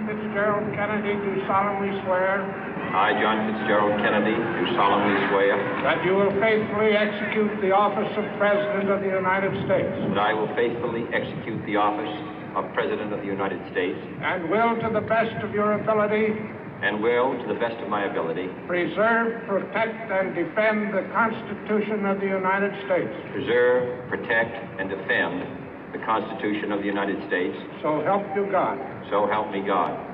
Fitzgerald Kennedy, do solemnly swear I, John Fitzgerald Kennedy, do solemnly swear that you will faithfully execute the office of President of the United States that I will faithfully execute the office of President of the United States and will, to the best of your ability, and will, to the best of my ability, preserve, protect, and defend the Constitution of the United States. preserve, protect, and defend the Constitution of the United States. So help you God. So help me God.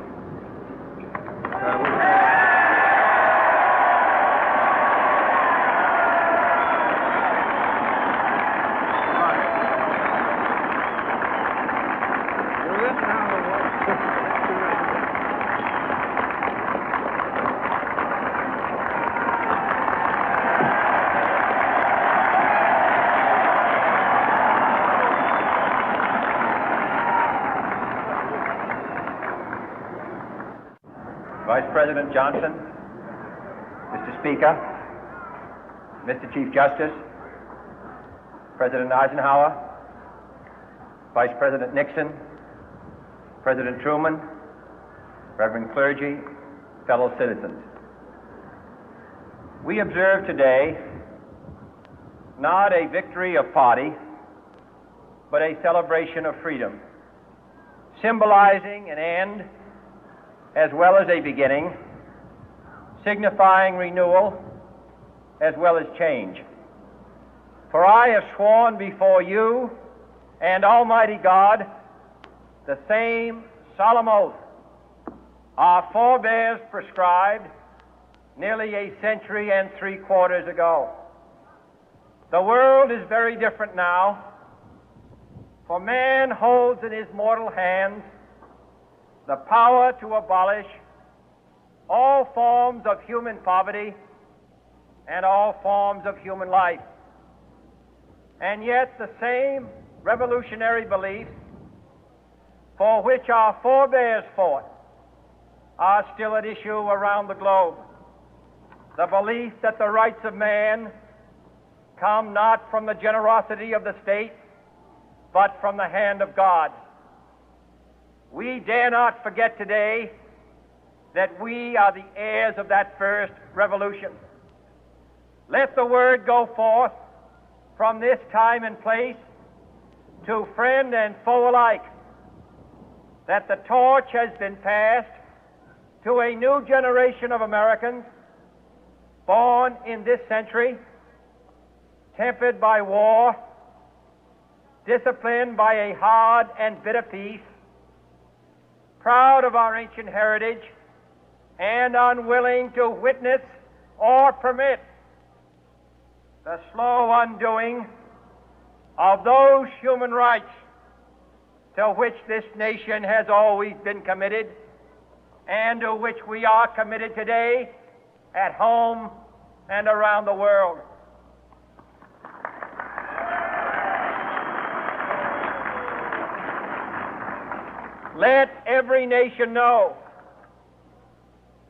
Vice President Johnson, Mr. Speaker, Mr. Chief Justice, President Eisenhower, Vice President Nixon, President Truman, Reverend clergy, fellow citizens. We observe today not a victory of party, but a celebration of freedom, symbolizing an end as well as a beginning, signifying renewal as well as change. For I have sworn before you and Almighty God the same solemn oath our forebears prescribed nearly a century and 3/4 ago. The world is very different now, for man holds in his mortal hands the power to abolish all forms of human poverty and all forms of human life. And yet the same revolutionary beliefs for which our forebears fought are still at issue around the globe. The belief that the rights of man come not from the generosity of the state, but from the hand of God. We dare not forget today that we are the heirs of that first revolution. Let the word go forth from this time and place to friend and foe alike that the torch has been passed to a new generation of Americans born in this century, tempered by war, disciplined by a hard and bitter peace, proud of our ancient heritage, and unwilling to witness or permit the slow undoing of those human rights to which this nation has always been committed and to which we are committed today at home and around the world. Let every nation know,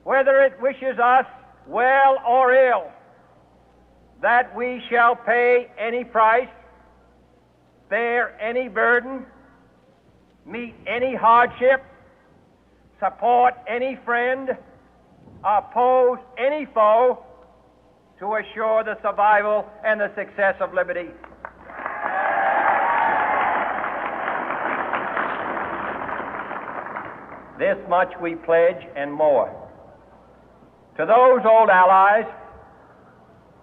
whether it wishes us well or ill, that we shall pay any price, bear any burden, meet any hardship, support any friend, oppose any foe to assure the survival and the success of liberty. This much we pledge and more. To those old allies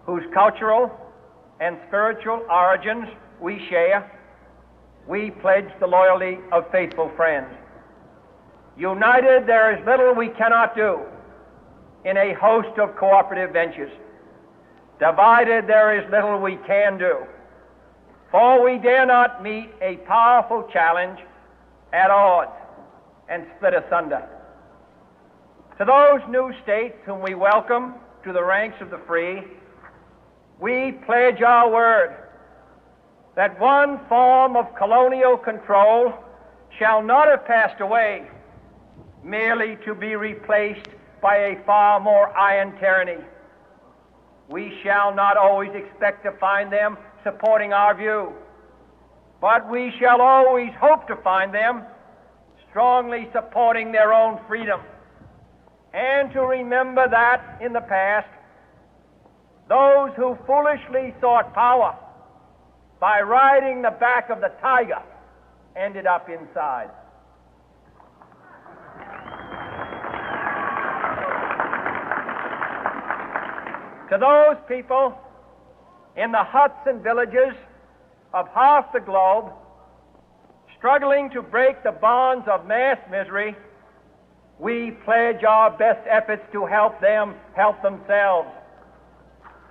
whose cultural and spiritual origins we share, we pledge the loyalty of faithful friends. United, there is little we cannot do in a host of cooperative ventures. Divided, there is little we can do, for we dare not meet a powerful challenge at odds and split asunder. To those new states whom we welcome to the ranks of the free, we pledge our word that one form of colonial control shall not have passed away merely to be replaced by a far more iron tyranny. We shall not always expect to find them supporting our view, but we shall always hope to find them strongly supporting their own freedom, and to remember that in the past, those who foolishly sought power by riding the back of the tiger ended up inside. To those people in the huts and villages of half the globe struggling to break the bonds of mass misery, we pledge our best efforts to help them help themselves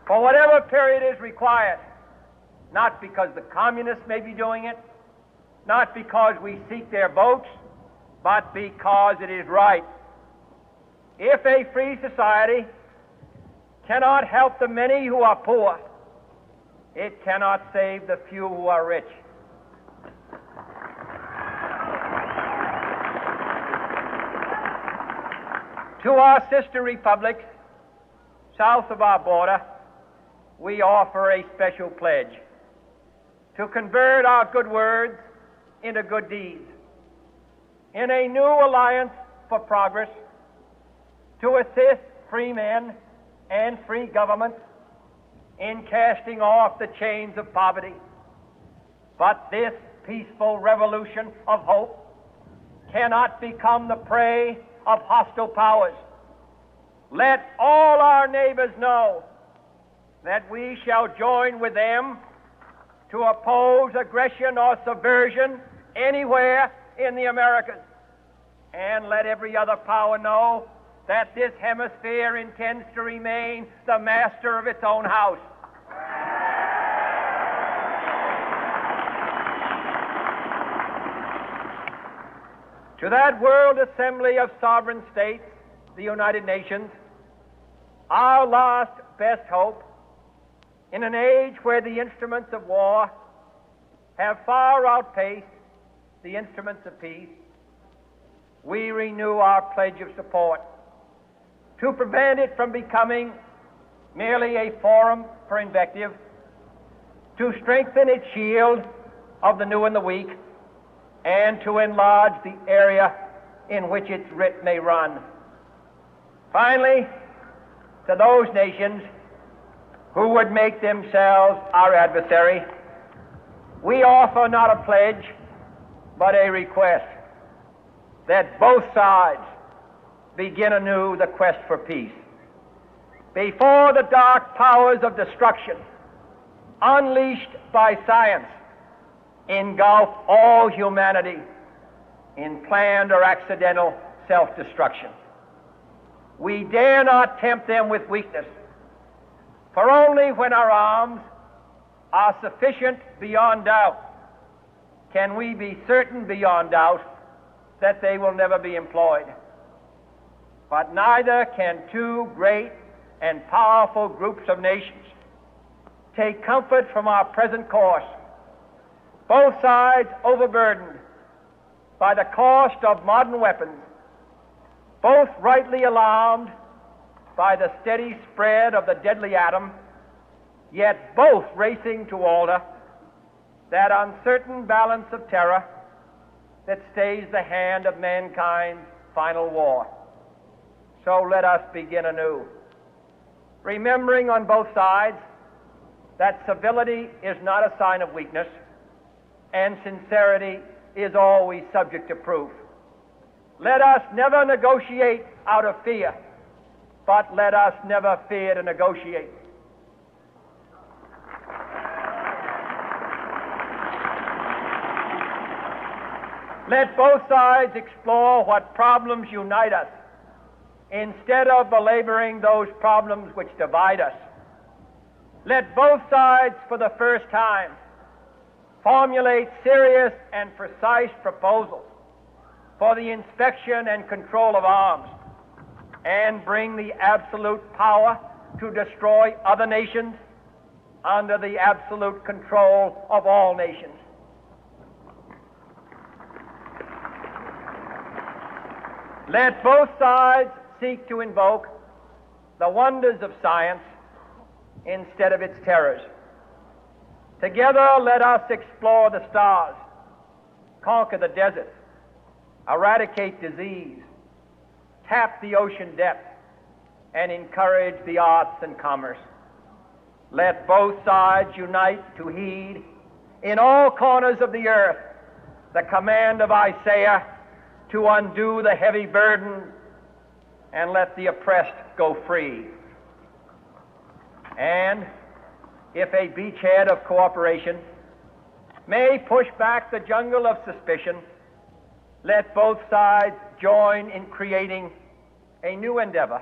for whatever period is required, not because the communists may be doing it, not because we seek their votes, but because it is right. If a free society cannot help the many who are poor, it cannot save the few who are rich. To our sister republics south of our border, we offer a special pledge to convert our good words into good deeds, in a new alliance for progress, to assist free men and free governments in casting off the chains of poverty. But this peaceful revolution of hope cannot become the prey of hostile powers. Let all our neighbors know that we shall join with them to oppose aggression or subversion anywhere in the Americas. And let every other power know that this hemisphere intends to remain the master of its own house. To that world assembly of sovereign states, the United Nations, our last best hope, in an age where the instruments of war have far outpaced the instruments of peace, we renew our pledge of support to prevent it from becoming merely a forum for invective, to strengthen its shield of the new and the weak, and to enlarge the area in which its writ may run. Finally, to those nations who would make themselves our adversary, we offer not a pledge, but a request that both sides begin anew the quest for peace. Before the dark powers of destruction, unleashed by science, engulf all humanity in planned or accidental self-destruction, we dare not tempt them with weakness, for only when our arms are sufficient beyond doubt can we be certain beyond doubt that they will never be employed. But neither can two great and powerful groups of nations take comfort from our present course, both sides overburdened by the cost of modern weapons, both rightly alarmed by the steady spread of the deadly atom, yet both racing to alter that uncertain balance of terror that stays the hand of mankind's final war. So let us begin anew, remembering on both sides that civility is not a sign of weakness, and sincerity is always subject to proof. Let us never negotiate out of fear, but let us never fear to negotiate. Let both sides explore what problems unite us, instead of belaboring those problems which divide us. Let both sides, for the first time, formulate serious and precise proposals for the inspection and control of arms, and bring the absolute power to destroy other nations under the absolute control of all nations. Let both sides seek to invoke the wonders of science instead of its terrors. Together, let us explore the stars, conquer the deserts, eradicate disease, tap the ocean depths, and encourage the arts and commerce. Let both sides unite to heed in all corners of the earth the command of Isaiah to undo the heavy burden and let the oppressed go free. And if a beachhead of cooperation may push back the jungle of suspicion, let both sides join in creating a new endeavor,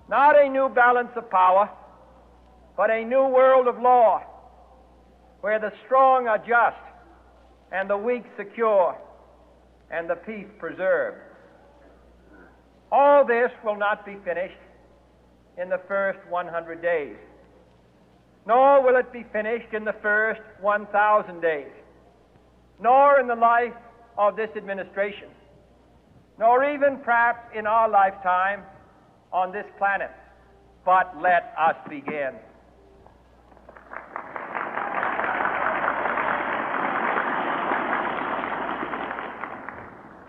not a new balance of power, but a new world of law, where the strong are just and the weak secure and the peace preserved. All this will not be finished in the first 100 days, nor will it be finished in the first 1,000 days, nor in the life of this administration, nor even perhaps in our lifetime on this planet. But let us begin.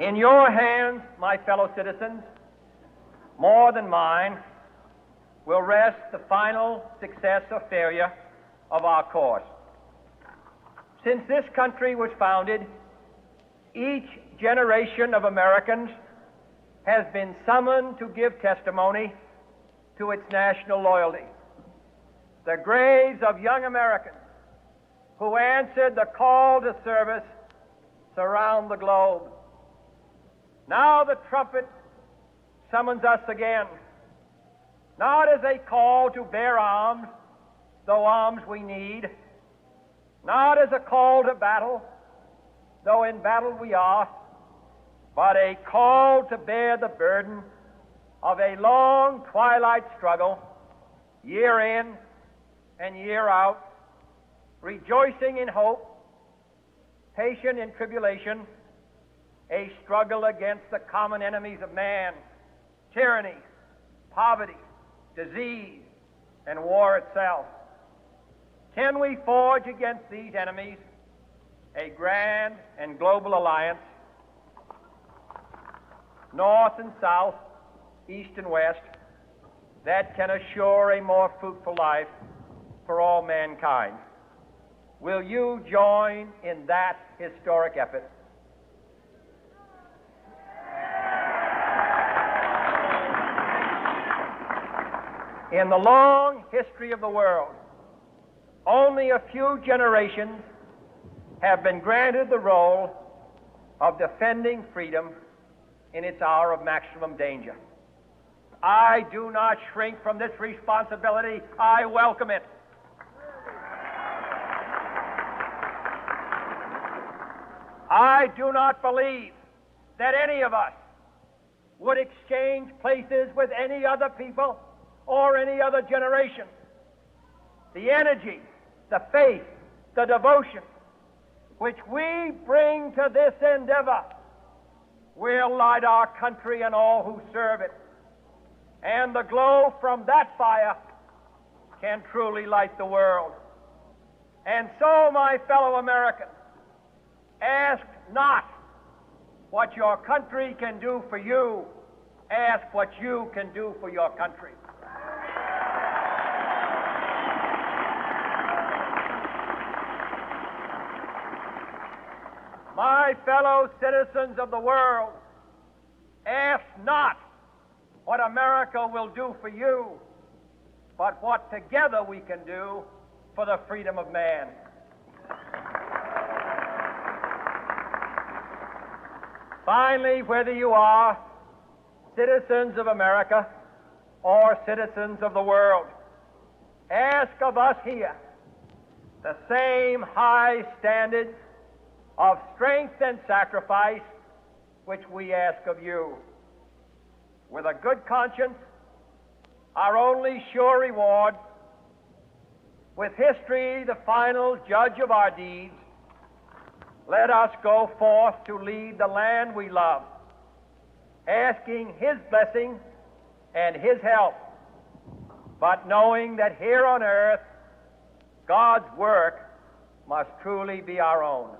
In your hands, my fellow citizens, more than mine, will rest the final success or failure of our course. Since this country was founded, each generation of Americans has been summoned to give testimony to its national loyalty. The graves of young Americans who answered the call to service surround the globe. Now the trumpet summons us again, not as a call to bear arms, though arms we need, not as a call to battle, though in battle we are, but a call to bear the burden of a long twilight struggle, year in and year out, rejoicing in hope, patient in tribulation, a struggle against the common enemies of man, tyranny, poverty, disease, and war itself. Can we forge against these enemies a grand and global alliance, north and south, east and west, that can assure a more fruitful life for all mankind? Will you join in that historic effort? In the long history of the world, only a few generations have been granted the role of defending freedom in its hour of maximum danger. I do not shrink from this responsibility. I welcome it. I do not believe that any of us would exchange places with any other people or any other generation. The energy, the faith, the devotion which we bring to this endeavor will light our country and all who serve it. And the glow from that fire can truly light the world. And so, my fellow Americans, ask not what your country can do for you, ask what you can do for your country. My fellow citizens of the world, ask not what America will do for you, but what together we can do for the freedom of man. Finally, whether you are citizens of America or citizens of the world, ask of us here the same high standards of strength and sacrifice which we ask of you. With a good conscience, our only sure reward, with history the final judge of our deeds, let us go forth to lead the land we love, asking His blessing and His help, but knowing that here on earth God's work must truly be our own.